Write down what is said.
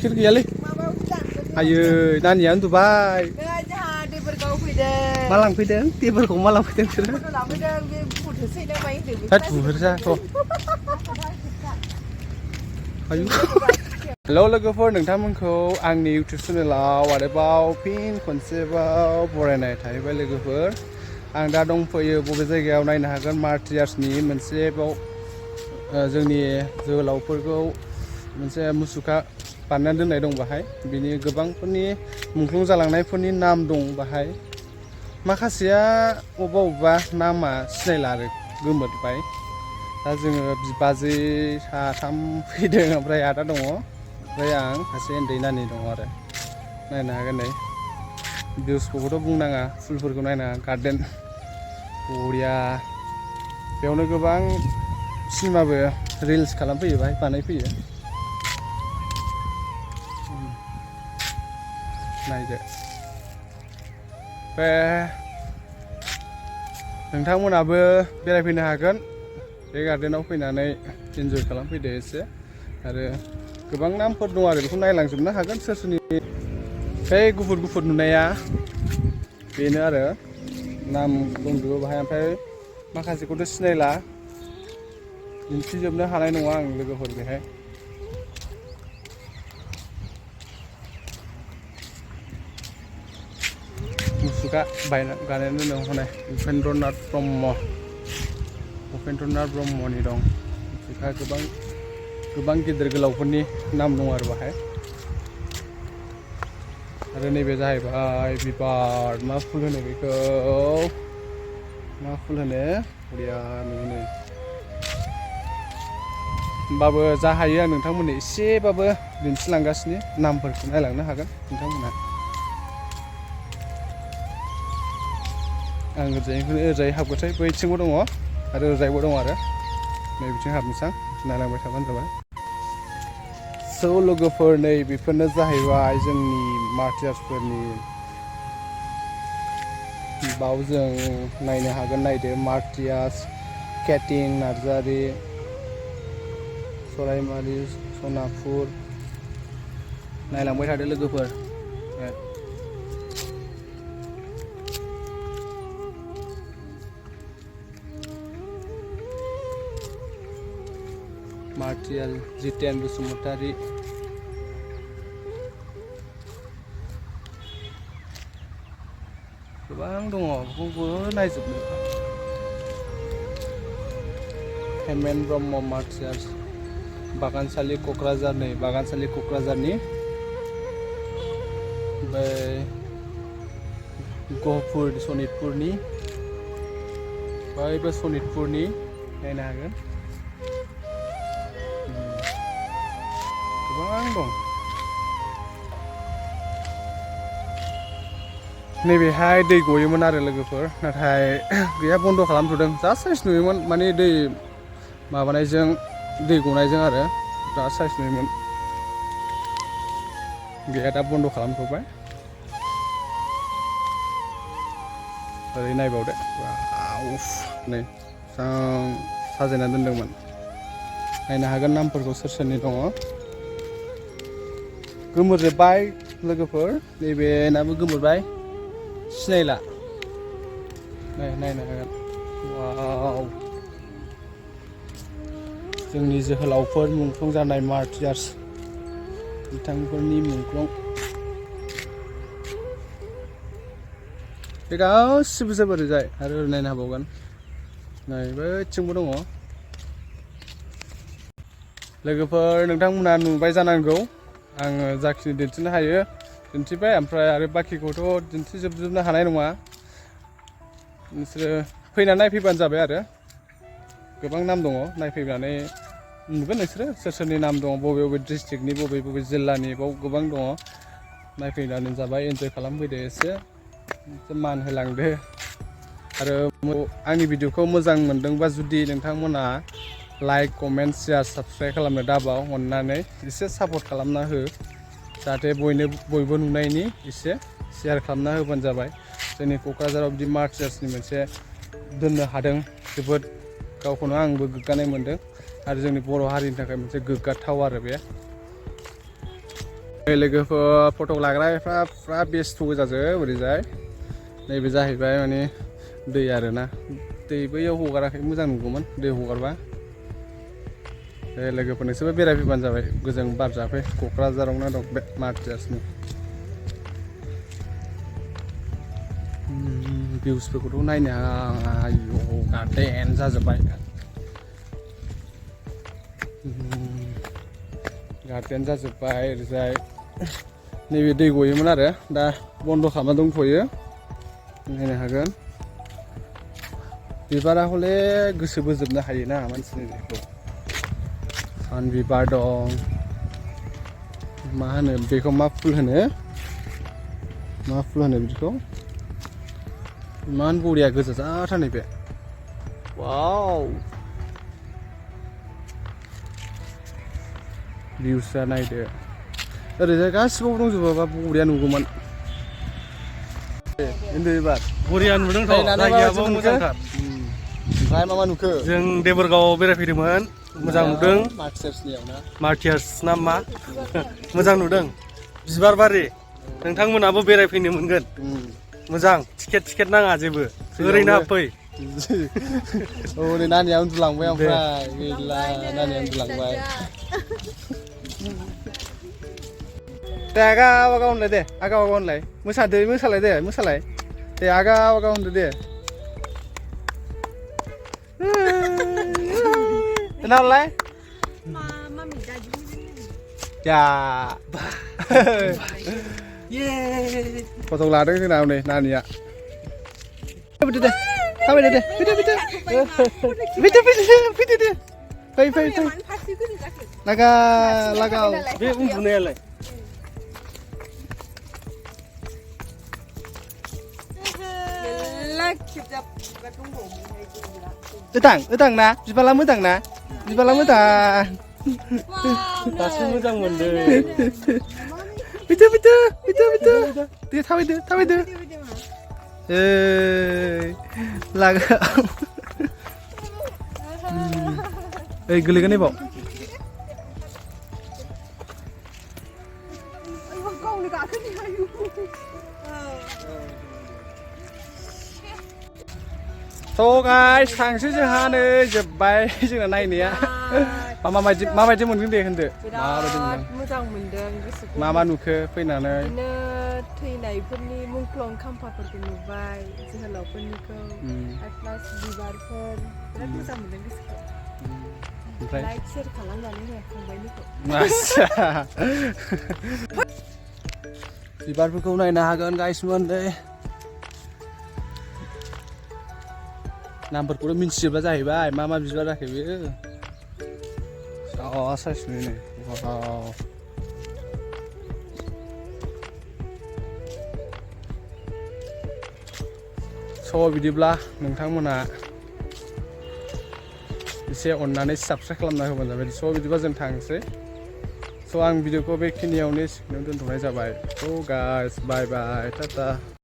गाइखेर गैयालै आयै नानिया उन्दुबाय मा लांफैदों टेबोलखौ मा लांफैदों बिसोरो होद बुहोरजाथ' आयु हेल' लोगोफोर नोंथांमोनखौ आंनि इउटुब चेनेलाव आरोबाव फिन खनसेबाव बरायनाय थाहैबाय लोगोफोर आं दा दंफैयो बबे जायगायाव नायनो हागोन मार्टियार्सनि मोनसे बाव जोंनि जोहोलावफोरखौ मोनसे मुसुखा बानायनानै दोननाय दं बाहाय बिनि गोबांफोरनि मुंख्लं जालांनायफोरनि नाम दं बाहाय माखासेया अबेबा अबेबा नामा सिनायला आरो गोमोरबाय दा जोङो बिबाजै साथाम फैदों ओमफ्राय आदा दङ ओमफ्राय आं सासे उन्दै नानि दङ आरो नायनो हागोन नै भिउसफोरखौथ' बुंनाङा फुलफोरखौ नायनाङा गार्डेन बरिया बेयावनो गोबां सिनेमाबो रिल्स खालामफैयो बाहाय बानायफैयो नायदो बे नोंथांमोनाबो बेरायफैनो हागोन बे गार्डेनाव फैनानै इन्जय खालामफैदो एसे आरो गोबां नामफोर दं आरो बेखौ नायलांजोबनो हागोन सोर सोरनि बे गुफुर गुफुर नुनाया बेनो आरो नाम दंजोबो बाहाय ओमफ्राय माखासेखौथ' सिनायला दिन्थिजोबनो हानाय नङा आं लोगोफोर बेहाय मुसुखा बानायनानै दोनदों हनै उपेन्द्रनाथ ब्रह्मनि दं मुसुखा गोबां गिदिर गोलावफोरनि नाम दं आरो बाहाय आरो नैबे जाहैबाय बिबार मा फुल होनो बेखौ मा फुल होनो बरिया नुनो होमबाबो जा हायो आं नोंथांमोननो एसेबाबो दिन्थिलांगासिनो नामफोरखौ नायलांनो हागोन नोंथांमोना आं ओरैजाय हाबगोथाय बैथिंबो दङ आरो ओरैजायबो दङ आरो नै बिथिं हाबनोसां नायलांबाय थाबानो जाबाय स' लोगोफोर नै बेफोरनो जाहैबाय जोंनि मार्टियार्सफोरनि बाव जों नायनो हागोन नायदो मार्टियार्स केटिं नार्जारि सराइमारि सनापुर नायलांबाय थादो लोगोफोर मार्टियाल जितेन बसुमतारी गोबां दङ बेखौबो नायजोबनो हेमेन ब्रह्म मार्टियार्स बागानसालि क'क्राझारनि ओमफ्राय गहपुर सनितपुरनि बैबो सनितपुरनि नायनो हागोन गोबां दं नैबेहाय दै गयोमोन आरो लोगोफोर नाथाय गैया बन्द' खालामथ'दों जा साइस नुयोमोन माने दै माबानायजों दै गनायजों आरो जा साइस नुयोमोन गैया दा बन्द' खालामथ'बाय ओरै नायबावदो नै साजायना दोनदोंमोन नायनो हागोन नामफोरखौ सोर सोरनि दङ गोमोरजोब्बाय लोगोफोर नैबेनाबो गोमोरबाय सिनायला नायनो हागोन वाव जोंनि जोहोलावफोर मुंख्लं जानाय मार्टियार्स बिथांफोरनि मुंख्लं बे गासिबो जोबोर ओरैजाय आरो ओरै नायनो हाबावगोन नै बैथिंबो दङ लोगोफोर नोंथांमोना नुबाय जानांगौ आङो जाखिनि दिन्थिनो हायो दिन्थिबाय ओमफ्राय आरो बाखिखौथ' दिन्थिजोबनो हानाय नङा नोंसोरो फैनानै नायफैबानो जाबाय आरो गोबां नाम दङ नायफैनानै नुगोन नोंसोरो सोर सोरनि नाम दङ बबे डिस्ट्रिक्टनि बबे जिल्लानि बाव गोबां दङ नायफैनानै जाबाय इन्जय खालामफैदो एसे मान होलांदो आरो आंनि भिडिअखौ मोजां मोनदोंबा जुदि नोंथांमोना लाइक कमेन्ट शेयार साबस्क्राइब खालामनो दाबाव अननानै एसे सापर्ट खालामना हो जाहाथे बयबो नुनायनि एसे शेयार खालामना होबानो जाबाय जोंनि क'क्राझाराव बिदि मार्टियार्सनि मोनसे दोननो हादों जोबोद गावखौनो आंबो गोग्गानाय मोनदों आरो जोंनि बर' हारिनि थाखाय मोनसे गोग्गाथाव आरो बे लोगोफोर फट' लाग्राफ्रा फुरा बेस्थ' गोजाजोब ओरैजाय नैबे जाहैबाय माने दै आरोना दै बैयाव हगाराखै मोजां नुगौमोन दै हगारबा लोगोफोर नोंसोरबो बेरायफैबानो जाबाय गोजों बार जाफै क'क्राझारावनो दं बे मार्टियार्सनि भिउसफोरखौथ' नायनो हायो गार्डेन जाजोब्बाय गार्डेन जाजोब्बाय ओरैजाय नैबे दै गयोमोन आरो दा बन्द' खालामना दंथ'यो नायनो हागोन बिबारा हले गोसो बोजोबनो हायोना मानसिनि बेखौ सान बिबार दं मा होनो बेखौ मा फुल होनो बिदिखौ इमान बरिया गोजा जाथार नैबे वाव भिउसआ नायदो ओरैजाय गासिबावबो दंजोबोबा बरिया नुगौमोन एबार बरिया नुदोंथ' जायगायाबो मोजांथार ओमफ्राय मा नुखो जों देबोरगावआव बेरायफैदोंमोन मोजां नुदों मार्टियार्स ना मा मोजां नुदों बिबार बारि नोंथांमोनाबो बेरायफैनो मोनगोन मोजां टिकेट नाङा जेबो ओरैनो हाबफै हनै नानिया उन्दुलांबाय ओमफ्राय गैला नानिया उन्दुलांबाय दे आगाव होनलाय दे आगाव होनलाय मोसालाय दे आगाव होनदो दे Kenalai? Mami jadi ya. Yeay. Foto ladang sih nào này, Nani ya. Betul deh. Kamu deh. Betul deh. Fai. Laga. Dia umpunya lah. Utang na, Jwhwlao utang na, Jwhwlao utang. Pasti utang mende. Betul. Dia tahu itu. Laga. Geli ni bok. So guys, थांसै जोंहा नै जोब्बाय जोंना नायनाया माबायदि मोनदों दे होनदो मोजां मोनदों गोसोखौ मा नुखो फैनानै बिदिनो थैनायफोरनि मुंख्लं खाम्फाफोरखौ नुबाय जोहोलावफोरनिखौ प्लास बिबारफोर बिराद मोजां मोनदों गोसोखौ ओमफ्राय लाइक शेयार खालामनानै हो फंबायनिखौ बिबारफोरखौ नायनो हागोन गाइसमोन दे नामफोरखौथ' मिन्थिजोबला जाहैबाय मा बिबार जाखो बेयो साइसनि नै वाव स' बिदिब्ला नोंथांमोना एसे अननानै साबस्क्राइब खालामना होबानो जाबाय स' बिदिबा जों थांसै स' आं भिडिअखौ बेखिनियावनो दोनथ'नाय जाबाय स' गाइस बाय टाटा